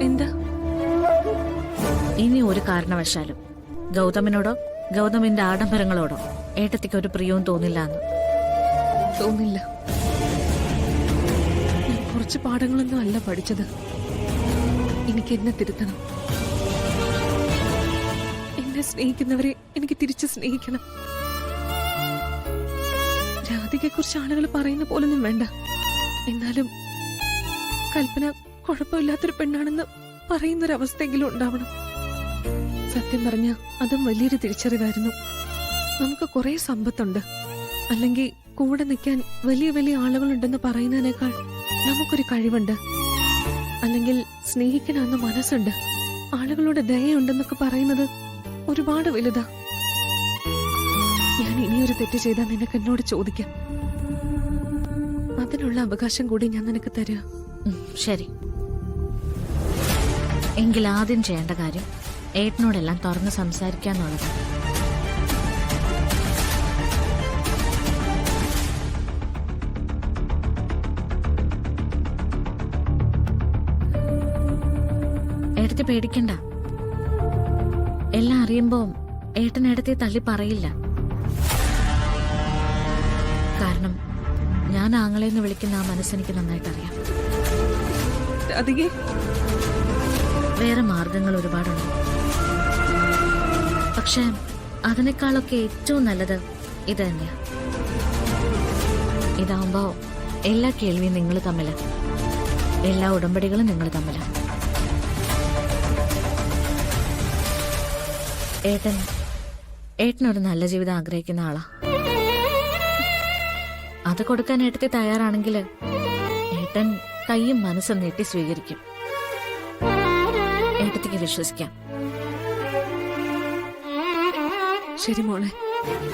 എന്താ? ഇനി ഒരു കാരണവശാലും ഗൗതമിനോടോ ഗൗതമിന്റെ ആഡംബരങ്ങളോടോ ഏട്ടത്തിക്ക് ഒരു പ്രിയവും തോന്നില്ല എന്ന്. തോന്നില്ല. ഞാൻ കുറച്ച് പാഠങ്ങളൊന്നും അല്ല പഠിച്ചത്. എനിക്ക് എന്നെ തിരുത്തണം. എന്നെ സ്നേഹിക്കുന്നവരെ എനിക്ക് തിരിച്ച് സ്നേഹിക്കണം. രാധികയെ കുറിച്ച് ആളുകൾ പറയുന്ന പോലൊന്നും വേണ്ട. എന്നാലും കൽപ്പന കുഴപ്പമില്ലാത്തൊരു പെണ്ണാണെന്ന് പറയുന്നൊരവസ്ഥയെങ്കിലും ഉണ്ടാവണം. സത്യം പറഞ്ഞ അതും വലിയൊരു തിരിച്ചറിവായിരുന്നു. നമുക്ക് കുറെ സമ്പത്തുണ്ട്, അല്ലെങ്കിൽ കൂടെ നിൽക്കാൻ വലിയ വലിയ ആളുകളുണ്ടെന്ന് പറയുന്നതിനേക്കാൾ നമുക്കൊരു കഴിവുണ്ട്, അല്ലെങ്കിൽ സ്നേഹിക്കണമെന്ന മനസ്സുണ്ട്, ആളുകളുടെ ദയയുണ്ടെന്നൊക്കെ പറയുന്നത് ഒരുപാട് വലുതാ. ഞാൻ ഇനിയൊരു തെറ്റ് ചെയ്താൽ നിനക്ക് എന്നോട് ചോദിക്കാം. അതിനുള്ള അവകാശം കൂടി ഞാൻ നിനക്ക് തരാം. ശരി. എങ്കിൽ ആദ്യം ചെയ്യേണ്ട കാര്യം ഏട്ടനോടെല്ലാം തുറന്ന് സംസാരിക്കാന്നുള്ളതാണ്. ഏട്ടത്തി പേടിക്കണ്ട. എല്ലാം അറിയുമ്പോ ഏട്ടൻ ഏട്ടത്തെ തള്ളി പറയില്ല. കാരണം ഞാൻ ആങ്ങളെന്ന് വിളിക്കുന്ന ആ മനസ്സെനിക്ക് നന്നായിട്ട് അറിയാം. വേറെ മാർഗങ്ങൾ ഒരുപാടുണ്ട്. പക്ഷെ അതിനേക്കാളൊക്കെ ഏറ്റവും നല്ലത് ഇത് തന്നെയാ. ഇതാവുമ്പോ എല്ലാ കേൾവിയും നിങ്ങൾ തമ്മില്, എല്ലാ ഉടമ്പടികളും നിങ്ങൾ തമ്മില്. ഏട്ടനൊരു നല്ല ജീവിതം ആഗ്രഹിക്കുന്ന ആളാ. അത് കൊടുക്കാൻ ഏട്ടത്തി തയ്യാറാണെങ്കിൽ ഏട്ടൻ കൈയും മനസ്സും നീട്ടി സ്വീകരിക്കും. ഏട്ടത്തിക്ക് വിശ്വസിക്കാം. ശരി മോളെ,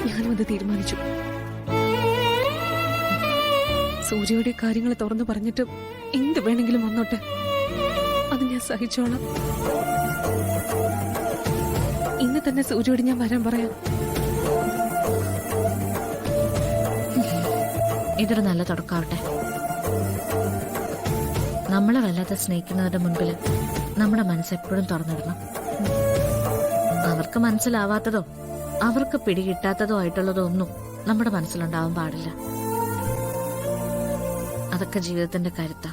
ഞാനും അത് തീരുമാനിച്ചു. സൂര്യയുടെ കാര്യങ്ങൾ തുറന്നു പറഞ്ഞിട്ട് എന്ത് വേണമെങ്കിലും വന്നോട്ടെ, അത് ഞാൻ സഹിച്ചോളാം. ഇന്ന് തന്നെ സൂര്യയോട് ഞാൻ വരാൻ പറയാം. ഇതൊരു നല്ല തുടക്കാവട്ടെ. നമ്മളെ വല്ലാതെ സ്നേഹിക്കുന്നവരുടെ മുൻപിൽ നമ്മുടെ മനസ്സെപ്പോഴും തുറന്നിടണം. അവർക്ക് മനസ്സിലാവാത്തതോ അവർക്ക് പിടികിട്ടാത്തതോ ആയിട്ടുള്ളതോ ഒന്നും നമ്മുടെ മനസ്സിലുണ്ടാവാൻ പാടില്ല. അതൊക്കെ ജീവിതത്തിന്റെ കരുത്താ.